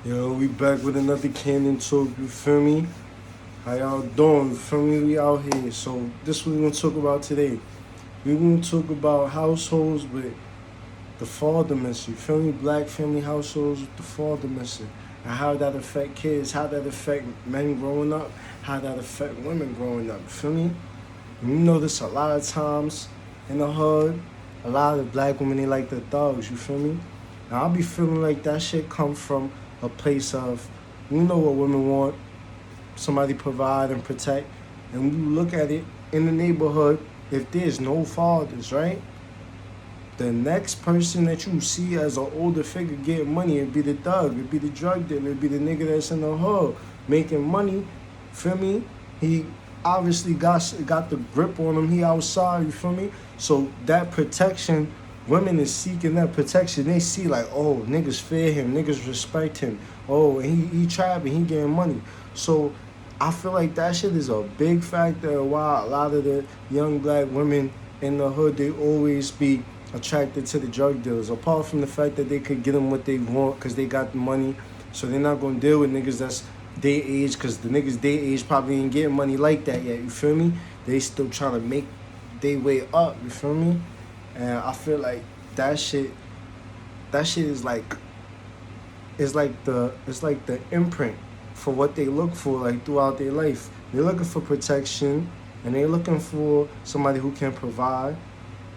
Yo, we back with another Cannon Talk, you feel me? How y'all doing? You feel me? We out here. So this what we gonna talk about today. We gonna talk about households with the father missing. You feel me? Black family households with the father missing. And how that affect kids, how that affect men growing up, how that affect women growing up. You feel me? And you know this a lot of times in the hood, a lot of black women they like the thugs, you feel me? Now I'll be feeling like that shit come from a place of you know what women want, somebody provide and protect. And when you look at it in the neighborhood, if there's no fathers, right? The next person that you see as an older figure getting money, it'd be the thug, it'd be the drug dealer, it'd be the nigga that's in the hood making money. Feel me? He obviously got the grip on him. He outside. You feel me? So that protection, women is seeking that protection. They see like, oh, niggas fear him, niggas respect him. Oh, and he trapping, he getting money. So I feel like that shit is a big factor why a lot of the young black women in the hood they always be attracted to the drug dealers. Apart from the fact that they could get them what they want because they got the money, so they're not gonna deal with niggas that's they age because the niggas they age probably ain't getting money like that yet. You feel me? They still trying to make their way up. You feel me? And I feel like that shit, that shit is like it's like the imprint for what they look for like throughout their life. They're looking for protection and they're looking for somebody who can provide,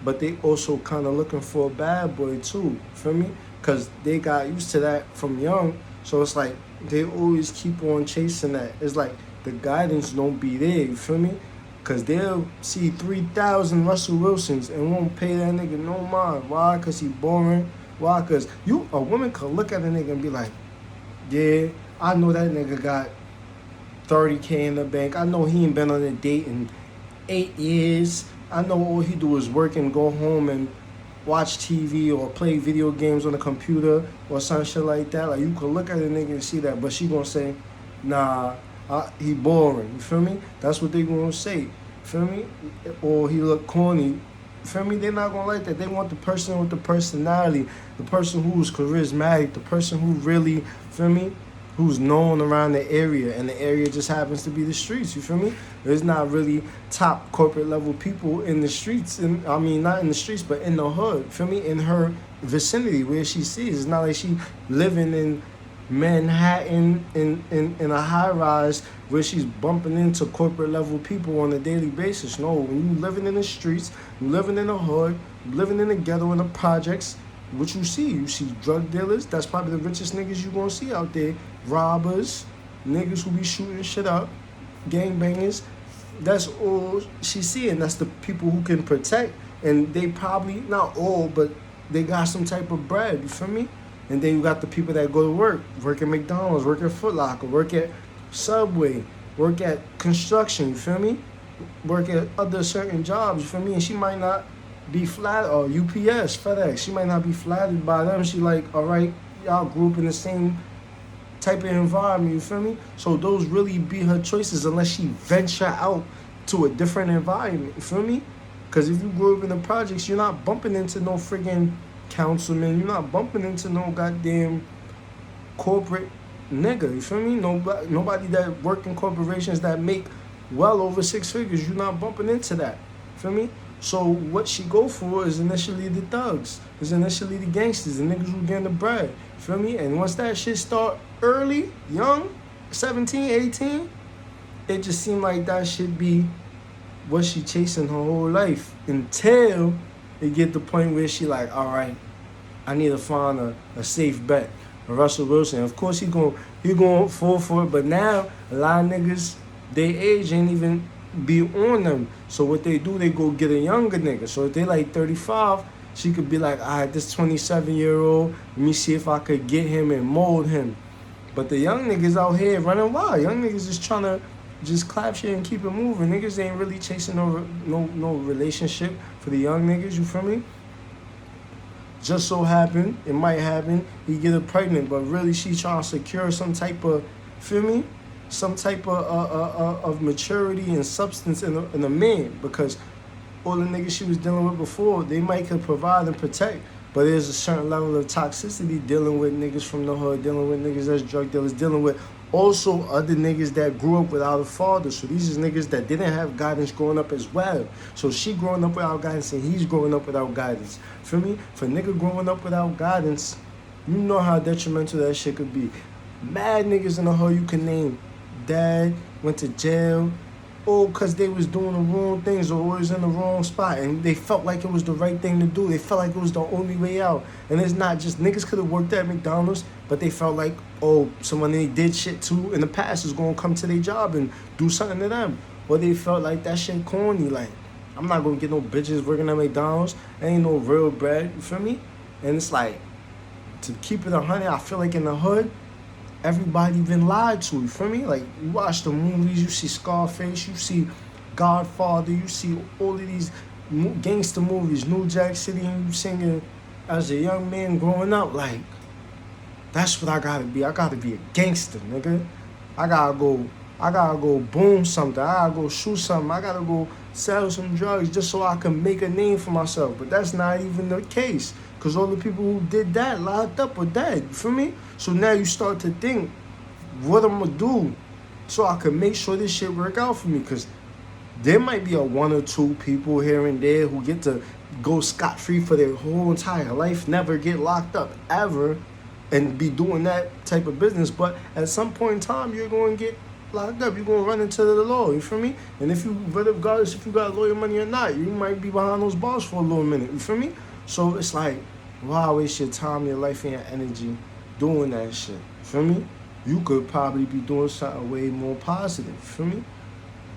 but they also kind of looking for a bad boy too. Feel me? Cause they got used to that from young, so it's like they always keep on chasing that. It's like the guidance don't be there. You feel me? Cause they'll see 3,000 Russell Wilsons and won't pay that nigga no mind. Why? Cause he boring. Why? Cause a woman could look at a nigga and be like, yeah, I know that nigga got 30K in the bank. I know he ain't been on a date in 8 years. I know all he do is work and go home and watch TV or play video games on the computer or some shit like that. Like you could look at a nigga and see that, but she gonna say, nah, he boring. You feel me? That's what they gonna say. Feel me? Or he look corny. Feel me? They're not gonna like that. They want the person with the personality, the person who's charismatic, the person who really, feel me, who's known around the area, and the area just happens to be the streets. You feel me? There's not really top corporate level people in the streets, and I mean not in the streets, but in the hood. Feel me? In her vicinity where she sees. It's not like she living in Manhattan in a high rise where she's bumping into corporate level people on a daily basis. No, when you living in the streets, you living in the hood, you living in the ghetto in the projects, what you see drug dealers. That's probably the richest niggas you gonna see out there. Robbers, niggas who be shooting shit up, gangbangers. That's all she seeing. That's the people who can protect, and they probably not all, but they got some type of bread. You feel me? And then you got the people that go to work at McDonald's, work at Foot Locker, work at Subway, work at construction, you feel me? Work at other certain jobs, you feel me? And she might not be flat, or UPS, FedEx, she might not be flattered by them. She like, all right, y'all grew up in the same type of environment, you feel me? So those really be her choices unless she venture out to a different environment, you feel me? Because if you grew up in the projects, you're not bumping into no friggin' councilman. You're not bumping into no goddamn corporate nigga. You feel me? Nobody that work in corporations that make well over six figures. You're not bumping into that. Feel me? So what she go for is initially the thugs. Is initially the gangsters, the niggas who getting the bread. Feel me? And once that shit start early, young, 17, 18, it just seemed like that should be what she chasing her whole life until it get the point where she like, all right, I need to find a safe bet. Russell Wilson, of course he going fall for it, but now a lot of niggas, they age ain't even be on them. So what they do, they go get a younger nigga. So if they like 35, she could be like, all right, this 27-year-old, let me see if I could get him and mold him. But the young niggas out here running wild. Young niggas is trying to just clap shit and keep it moving. Niggas ain't really chasing no relationship for the young niggas, you feel me? Just so happen, it might happen, he get her pregnant, but really she trying to secure some type of, feel me? Some type of maturity and substance in a man, because all the niggas she was dealing with before, they might could provide and protect, But there's a certain level of toxicity dealing with niggas from the hood, dealing with niggas that's drug dealers, dealing with also other niggas that grew up without a father. So these is niggas that didn't have guidance growing up as well. So she growing up without guidance and he's growing up without guidance. For me, for nigga growing up without guidance, you know how detrimental that shit could be. Mad niggas in the hood you can name. Dad went to jail, all because they was doing the wrong things or was in the wrong spot, and they felt like it was the right thing to do. They felt like it was the only way out. And it's not just niggas could have worked at McDonald's, but they felt like, oh, someone they did shit to in the past is gonna come to their job and do something to them. Or they felt like that shit corny, like, I'm not gonna get no bitches working at McDonald's. Ain't no real bread, you feel me? And it's like, to keep it 100, I feel like in the hood, everybody been lied to, you feel me? Like, you watch the movies, you see Scarface, you see Godfather, you see all of these gangster movies, New Jack City, and you singing as a young man growing up, like, that's what I gotta be. I gotta be a gangster, nigga. I gotta go boom something. I gotta go shoot something. I gotta go sell some drugs just so I can make a name for myself. But that's not even the case. Because all the people who did that locked up or dead. You feel me? So now you start to think, what I'm going to do so I can make sure this shit work out for me. Because there might be a one or two people here and there who get to go scot-free for their whole entire life, never get locked up ever, and be doing that type of business. But at some point in time, you're going to get locked up. You're going to run into the law. You feel me? And if you, regardless if you got lawyer money or not, you might be behind those bars for a little minute. You feel me? So it's like, why waste your time, your life, and your energy doing that shit? Feel me? You could probably be doing something way more positive. Feel me?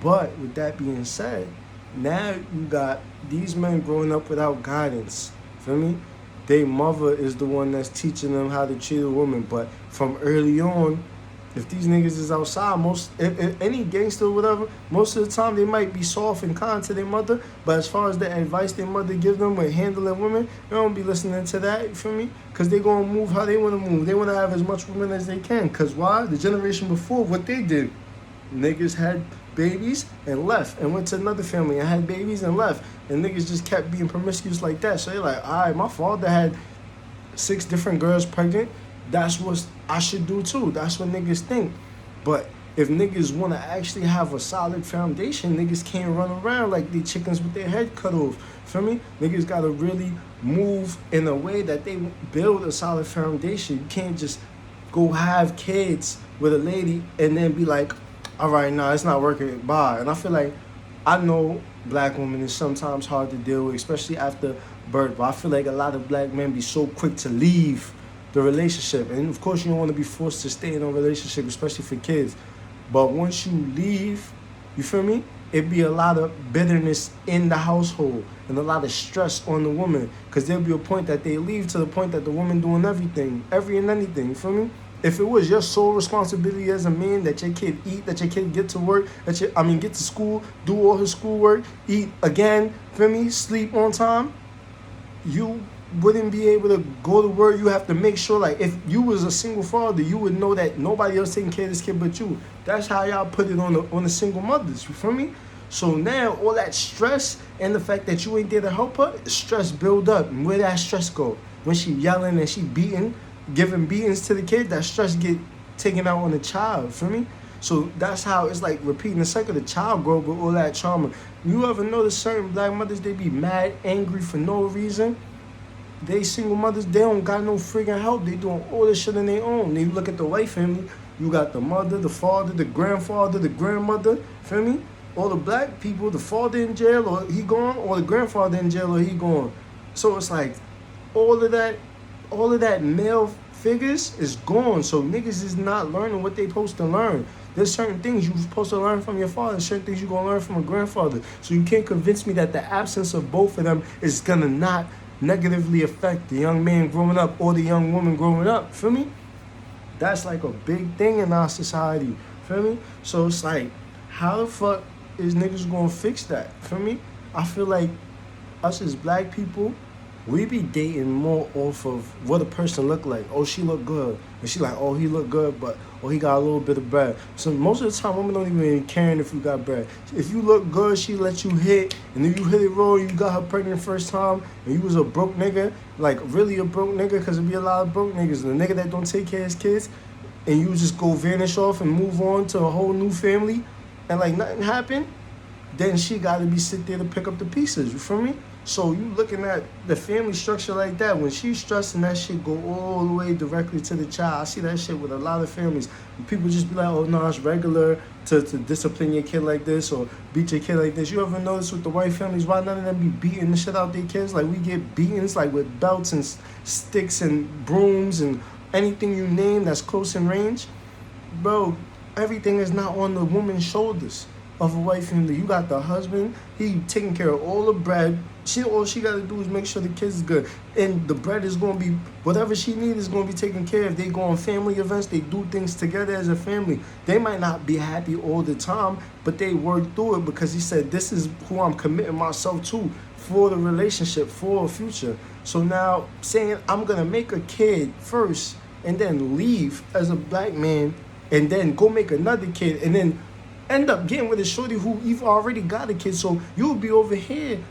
But with that being said, now you got these men growing up without guidance. Feel me? Their mother is the one that's teaching them how to treat a woman. But from early on, if these niggas is outside, if any gangster or whatever, most of the time they might be soft and kind to their mother, but as far as the advice their mother give them with handling women, they don't be listening to that, you feel me? Because they going to move how they want to move. They want to have as much women as they can. Because why? The generation before, what they did, niggas had babies and left and went to another family and had babies and left. And niggas just kept being promiscuous like that. So they're like, all right, my father had 6 different girls pregnant. That's what I should do too. That's what niggas think. But if niggas want to actually have a solid foundation, niggas can't run around like they chickens with their head cut off. Feel me? Niggas got to really move in a way that they build a solid foundation. You can't just go have kids with a lady and then be like, all right, nah, it's not working, bye. And I feel like, I know black women is sometimes hard to deal with, especially after birth. But I feel like a lot of black men be so quick to leave the relationship. And of course you don't want to be forced to stay in a relationship, especially for kids. But once you leave, you feel me? It'd be a lot of bitterness in the household and a lot of stress on the woman. Because there'll be a point that they leave to the point that the woman doing everything, every and anything, you feel me? If it was your sole responsibility as a man that your kid eat, that your kid get to work, get to school, do all his schoolwork, eat again, feel me, sleep on time, you wouldn't be able to go to work. You have to make sure, like, if you was a single father, you would know that nobody else taking care of this kid but you. That's how y'all put it on the single mothers, you feel me? So now all that stress and the fact that you ain't there to help her, stress build up. And where that stress go? When she yelling and she beating, giving beatings to the kid, that stress get taken out on the child, feel me? So that's how it's like repeating the cycle. The child grow up with all that trauma. You ever notice certain black mothers, they be mad, angry for no reason? They single mothers, they don't got no freaking help. They doing all this shit on their own. Then you look at the white family, you got the mother, the father, the grandfather, the grandmother, feel me? All the black people, the father in jail or he gone, or the grandfather in jail or he gone. So it's like all of that male figures is gone. So niggas is not learning what they supposed to learn. There's certain things you're supposed to learn from your father, certain things you're gonna learn from a grandfather. So you can't convince me that the absence of both of them is gonna not negatively affect the young man growing up or the young woman growing up, feel me? That's like a big thing in our society, feel me? So it's like, how the fuck is niggas gonna fix that, feel me? I feel like us as black people, We be dating more off of what a person look like. Oh, she look good. And she like, oh, he look good, but oh, he got a little bit of bread. So most of the time, women don't even caring if you got bread. If you look good, she let you hit, and then you hit it raw, you got her pregnant first time, and you was a broke nigga, like really a broke nigga, because there be a lot of broke niggas. The nigga that don't take care of his kids, and you just go vanish off and move on to a whole new family, and like nothing happened, then she got to be sit there to pick up the pieces. You feel me? So you looking at the family structure like that, when she's stressing, that shit go all the way directly to the child. I see that shit with a lot of families. People just be like, oh no, it's regular to discipline your kid like this or beat your kid like this. You ever notice with the white families, why none of them be beating the shit out their kids? Like we get beatings like with belts and sticks and brooms and anything you name that's close in range. Bro, everything is not on the woman's shoulders of a white family. You got the husband, he taking care of all the bread. All she got to do is make sure the kids is good. And the bread is going to be, whatever she needs is going to be taken care of. They go on family events, they do things together as a family. They might not be happy all the time, but they work through it because he said, this is who I'm committing myself to for the relationship, for a future. So now saying I'm going to make a kid first and then leave as a black man and then go make another kid and then end up getting with a shorty who you've already got a kid. So you'll be over here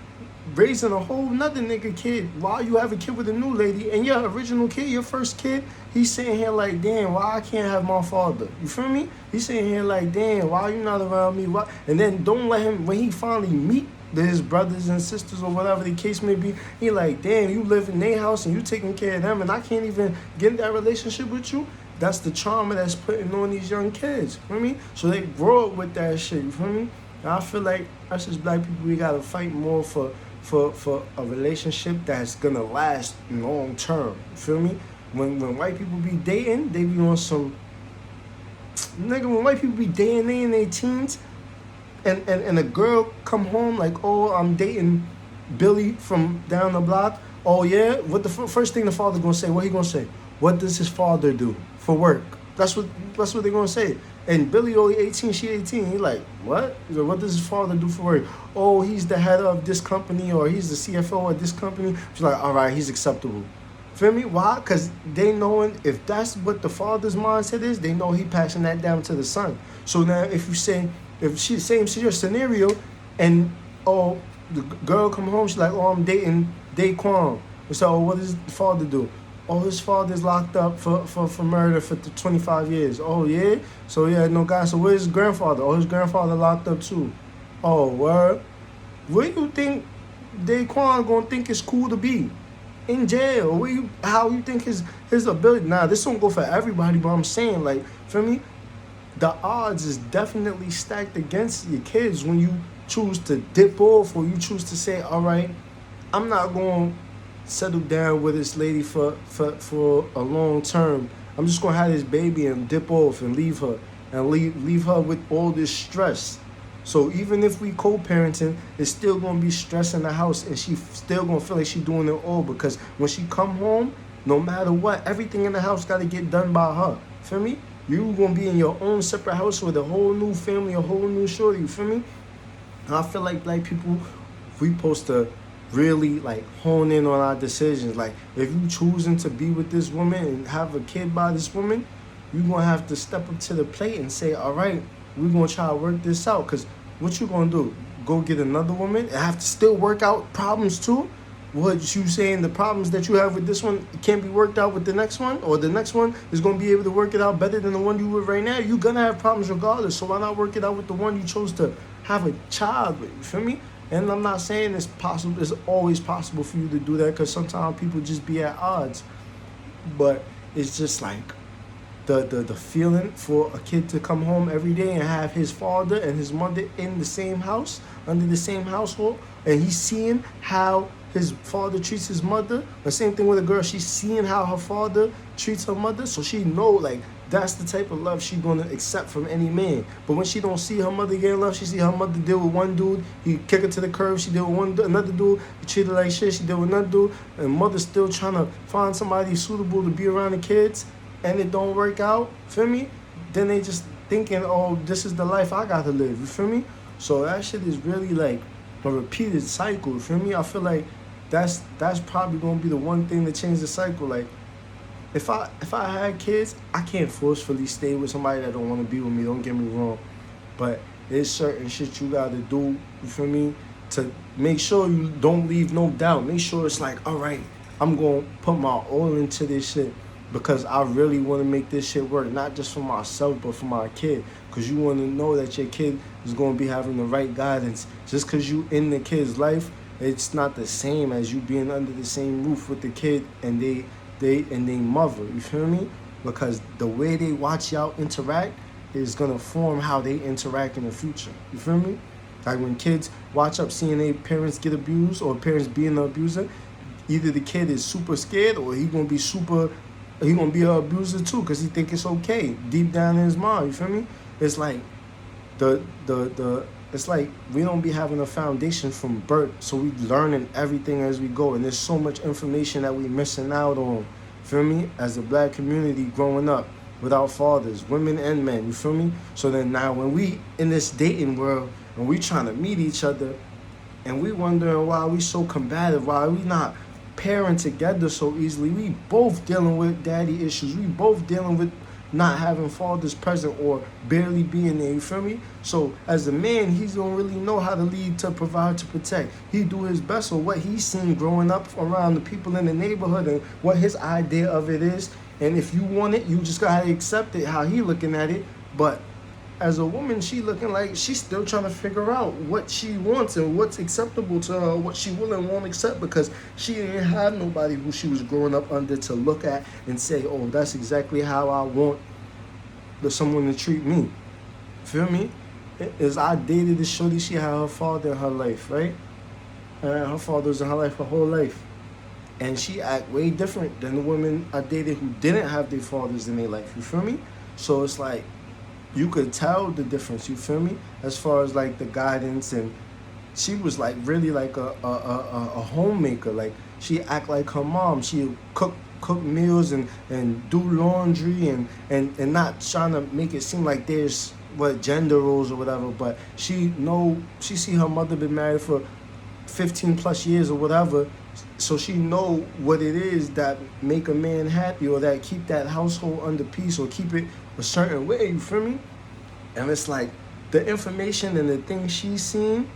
raising a whole nother nigga kid while you have a kid with a new lady, and your original kid, your first kid, he's sitting here like, damn, why I can't have my father? You feel me? He's sitting here like, damn, why you not around me? Why? And then don't let him, when he finally meet his brothers and sisters or whatever the case may be, he like, damn, you live in their house and you taking care of them and I can't even get in that relationship with you. That's the trauma that's putting on these young kids. You feel me? So they grow up with that shit. You feel me? And I feel like us as black people, we gotta fight more for a relationship that's gonna last long term. You feel me? When white people be dating, they be on some nigga. When white people be dating, they in their teens, and a girl come home like, oh, I'm dating Billy from down the block. Oh yeah, what the first thing the father gonna say? What he gonna say? What does his father do for work? That's what they're gonna say. And Billy only 18, she 18. He like, what? He's like, what does his father do for work? Oh, he's the head of this company or he's the CFO of this company. She's like, all right, he's acceptable. Feel me? Why? Because they knowing if that's what the father's mindset is, they know he passing that down to the son. So now if she's same scenario and oh, the girl come home, she's like, oh, I'm dating Daquan. So oh, what does the father do? Oh, his father's locked up for murder for 25 years. Oh, yeah? So, yeah, no guy. So, where's his grandfather? Oh, his grandfather locked up, too. Oh, word? Where you think Daquan gonna think it's cool to be? In jail? How you think his ability? Nah, this don't go for everybody, but I'm saying, like, for me, the odds is definitely stacked against your kids when you choose to dip off or you choose to say, all right, I'm not going to settle down with this lady for a long term. I'm just gonna have this baby and dip off and leave her and leave her with all this stress. So even if we co-parenting, it's still gonna be stress in the house and she still gonna feel like she doing it all because when she come home, no matter what, everything in the house gotta get done by her. Feel me? You gonna be in your own separate house with a whole new family, a whole new shorty, you feel me? And I feel like black people, we supposed to really like hone in on our decisions. Like if you choosing to be with this woman and have a kid by this woman, you're gonna have to step up to the plate and say, all right, we're gonna try to work this out. Because what you gonna do? Go get another woman and have to still work out problems too? What you saying the problems that you have with this one can't be worked out with the next one, or the next one is gonna be able to work it out better than the one you with right now? You're gonna have problems regardless. So why not work it out with the one you chose to have a child with? You feel me? And I'm not saying it's possible, it's always possible for you to do that because sometimes people just be at odds. But it's just like the feeling for a kid to come home every day and have his father and his mother in the same house, under the same household, and he's seeing how his father treats his mother. The same thing with a girl, she's seeing how her father treats her mother, so she know like that's the type of love she's gonna accept from any man. But when she don't see her mother getting love, she see her mother deal with one dude, he kick her to the curb, she deal with another dude, he treat her like shit, she deal with another dude, and mother's still trying to find somebody suitable to be around the kids, and it don't work out, feel me? Then they just thinking, oh, this is the life I gotta live, you feel me? So that shit is really like a repeated cycle, you feel me? I feel like that's probably gonna be the one thing to change the cycle. Like if I had kids, I can't forcefully stay with somebody that don't want to be with me. Don't get me wrong, but there's certain shit you gotta do. You feel me? To make sure you don't leave no doubt. Make sure it's like, all right, I'm gonna put my all into this shit because I really want to make this shit work, not just for myself but for my kid. Cause you want to know that your kid is gonna be having the right guidance. Just cause you in the kid's life, it's not the same as you being under the same roof with the kid and they mother. You feel me? Because the way they watch y'all interact is gonna form how they interact in the future. You feel me? Like when kids watch up seeing their parents get abused or parents being the abuser, either the kid is super scared or he gonna be an abuser too because he think it's okay deep down in his mind. You feel me? It's like the it's like we don't be having a foundation from birth, so we learning everything as we go, and there's so much information that we missing out on. Feel me? As a black community growing up without fathers, women and men. You feel me? So then now when we in this dating world and we trying to meet each other, and we wondering why we so combative, why we not pairing together so easily. We both dealing with daddy issues. We both dealing with not having fathers present or barely being there. You feel me? So as a man, he's don't really know how to lead, to provide, to protect. He do his best or what he's seen growing up around the people in the neighborhood and what his idea of it is. And if you want it, you just gotta accept it how he looking at it. But as a woman, she looking like she's still trying to figure out what she wants and what's acceptable to her, what she will and won't accept, because she didn't have nobody who she was growing up under to look at and say, oh, that's exactly how I want someone to treat me. Feel me? As I dated this shorty, she had her father in her life, right? And her father was in her life her whole life. And she act way different than the women I dated who didn't have their fathers in their life. You feel me? So it's like, you could tell the difference, you feel me? As far as like the guidance, and she was like really like a homemaker. Like she act like her mom. She cook meals and do laundry and not trying to make it seem like there's what gender roles or whatever, but she see her mother been married for 15 plus years or whatever, so she know what it is that make a man happy or that keep that household under peace or keep it a certain way. You feel me? And it's like the information and the things she's seen,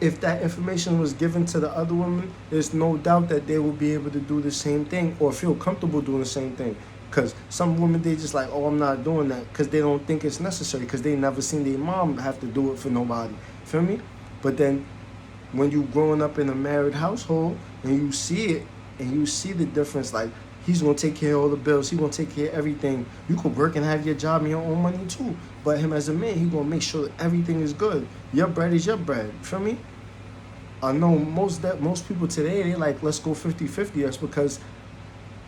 if that information was given to the other woman, there's no doubt that they will be able to do the same thing or feel comfortable doing the same thing. Because some women, they just like, oh, I'm not doing that because they don't think it's necessary because they never seen their mom have to do it for nobody. Feel me? But then when you growing up in a married household and you see it and you see the difference, like he's gonna take care of all the bills, he's gonna take care of everything. You could work and have your job and your own money too, but him as a man, he's gonna make sure that everything is good. Your bread is your bread. Feel me? I know most people today, they like, let's go 50-50. That's because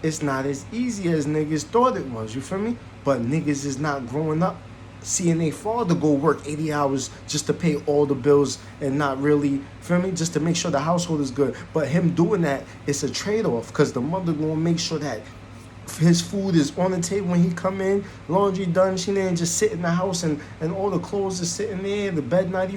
it's not as easy as niggas thought it was. You feel me? But niggas is not growing up seeing their father go work 80 hours just to pay all the bills and not really, feel me, just to make sure the household is good. But him doing that, it's a trade-off because the mother gonna make sure that his food is on the table when he come in, laundry done, she didn't just sit in the house and all the clothes are sitting there, the bed not even